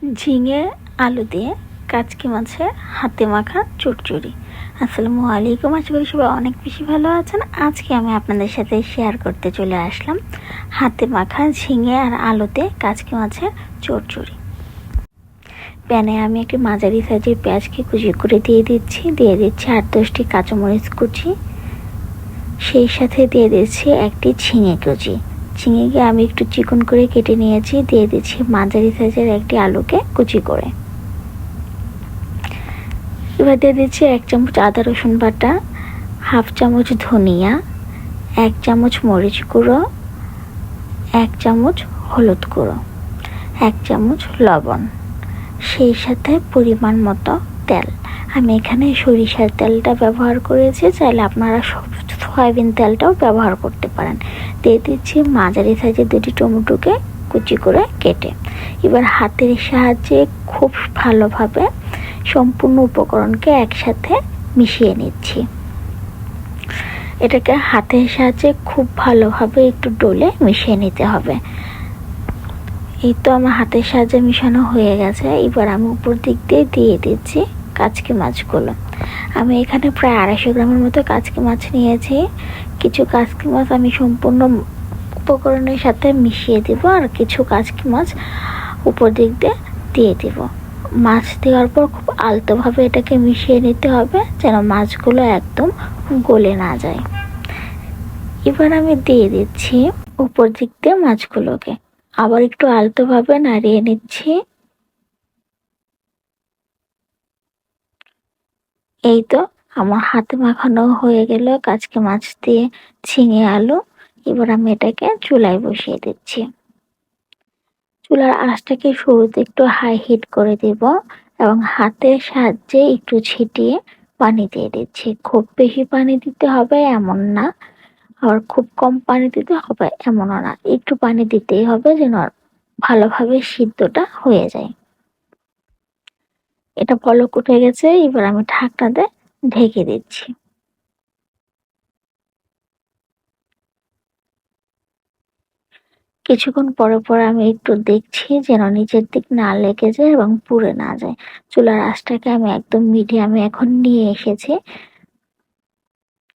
ঝিঙে আলু দিয়ে কাচকি মাছের হাতে মাখা চচ্চড়ি। আসসালামু আলাইকুম, আশা করি সবাই অনেক বেশি ভালো আছেন। আজকে আমি আপনাদের সাথে শেয়ার করতে চলে আসলাম হাতে মাখা ঝিঙে আর আলুতে কাচকি মাছের চচ্চড়ি। প্যানে আমি একটি মাঝারি সাইজের পেঁয়াজকে কুচি করে দিয়ে দিচ্ছি 8-10টি কাঁচামরিচ কুচি, সেই সাথে দিয়ে দিচ্ছি একটি ঝিঙে কুচি। ঝিঙেকে আমি একটু চিকন করে কেটে নিয়েছি। দিয়ে দিচ্ছি মাঝারি সাইজের একটি আলুকে কুচি করে। এবার দিয়ে দিচ্ছি 1 চামচ আদা রসুন বাটা, 1/2 চামচ ধনিয়া, 1 চামচ মরিচ গুঁড়ো, 1 চামচ হলুদ গুঁড়ো, 1 চামচ লবণ, সেই সাথে পরিমাণ মতো তেল। আমি এখানে সরিষার তেলটা ব্যবহার করেছি, চাইলে আপনারা সয়াবিন তেলটাও ব্যবহার করতে পারেন। দিয়ে দিচ্ছি মাঝারি সাইজের 2টি টমেটোকে কুচি করে কেটে। এবার হাতের সাহায্যে খুব ভালোভাবে সম্পূর্ণ উপকরণকে একসাথে মিশিয়ে নিচ্ছি। এটাকে হাতের সাহায্যে খুব ভালোভাবে একটু ডলে মিশিয়ে নিতে হবে। এই তো আমার হাতের সাহায্যে মিশানো হয়ে গেছে। এবার আমি উপর দিক দিয়ে দিয়ে দিচ্ছি কাচকি মাছগুলো। আমি এখানে প্রায় 250 গ্রামের মতো কাচকি মাছ নিয়েছি। কিছু কাচকি মাছ আমি সম্পূর্ণ উপকরণের সাথে মিশিয়ে দেব, আর কিছু কাচকি মাছ উপর দিক দিয়ে দেব। মাছ দেওয়ার পর খুব আলতোভাবে এটাকে মিশিয়ে নিতে হবে, যেন মাছগুলো একদম গলে না যায়। এবার আমি দিয়ে দিচ্ছি উপর দিক দিয়ে মাছগুলোকে, আবার একটু আলতোভাবে নাড়িয়ে নিচ্ছি। এই তো আমার হাতে মাখানো হয়ে গেল কাচকি মাছ দিয়ে ঝিঙে আলু। এবার আমি এটাকে চুলায় বসিয়ে দিচ্ছি। চুলার আঁচটাকে শুরুতে একটু হাই হিট করে দেব এবং হাতের সাহায্যে একটু ছিটিয়ে পানি দিয়ে দিচ্ছি। খুব বেশি পানি দিতে হবে এমন না, আবার খুব কম পানি দিতে হবে এমনও না। একটু পানি দিতেই হবে যেন ভালোভাবে সিদ্ধটা হয়ে যায়। এটা বলক উঠে গেছে। এবার আমি ঢাকনাতে ঢেকে দিচ্ছি। কিছুক্ষণ পরে আমি একটু দেখছি যেন নিচের দিক না লেগে যায় এবং পুড়ে না যায়। চুলার আঁচটাকে আমি একদম মিডিয়ামে এখন নিয়ে এসেছি।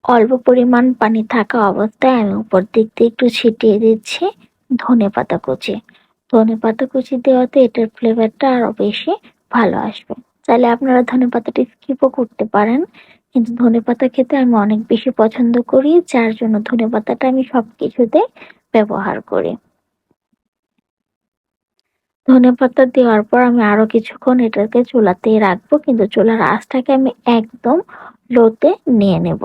অল্প পরিমাণ পানি থাকা অবস্থায় আমি উপর দিক দিয়ে একটু ছিটিয়ে দিচ্ছি ধনেপাতা কুচি। ধনেপাতা কুচি দেওয়াতে এটার ফ্লেভারটা আরো বেশি ভালো আসবে। চাইলে আপনারা ধনেপাতাটা স্কিপও করতে পারেন, কিন্তু ধনেপাতা খেতে আমি অনেক বেশি পছন্দ করি, যার জন্য ধনেপাতাটা আমি সবকিছুতে ব্যবহার করি। ধনেপাতা দেওয়ার পর আমি আরো কিছুক্ষণ এটাকে চুলাতেই রাখবো, কিন্তু চুলার আঁচটাকে আমি একদম লোতে নিয়ে নেব।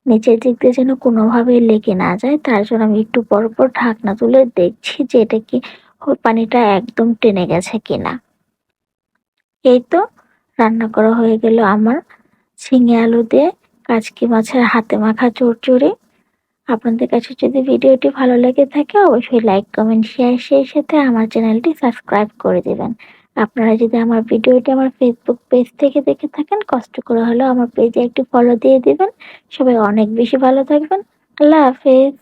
নিচের দিক দিয়ে যেন কোনোভাবেই লেগে না যায়, তার জন্য আমি একটু পর ঢাকনা তুলে দেখছি যে এটা কি পানিটা একদম টেনে গেছে কিনা। এই তো রান্না করা হয়ে গেল আমার ঝিঙে আলু দিয়ে কাচকি মাছের হাতে মাখা চচ্চড়ি। আপনাদের কাছে যদি ভিডিওটি ভালো লেগে থাকে অবশ্যই লাইক, কমেন্ট, শেয়ার, সেই সাথে আমার চ্যানেলটি সাবস্ক্রাইব করে দিবেন। আপনারা যদি আমার ভিডিওটি আমার ফেসবুক পেজ থেকে দেখে থাকেন, কষ্ট করে হলেও আমার পেজে একটি ফলো দিয়ে দিবেন। সবাই অনেক বেশি ভালো থাকবেন। আল্লাহ হাফেজ।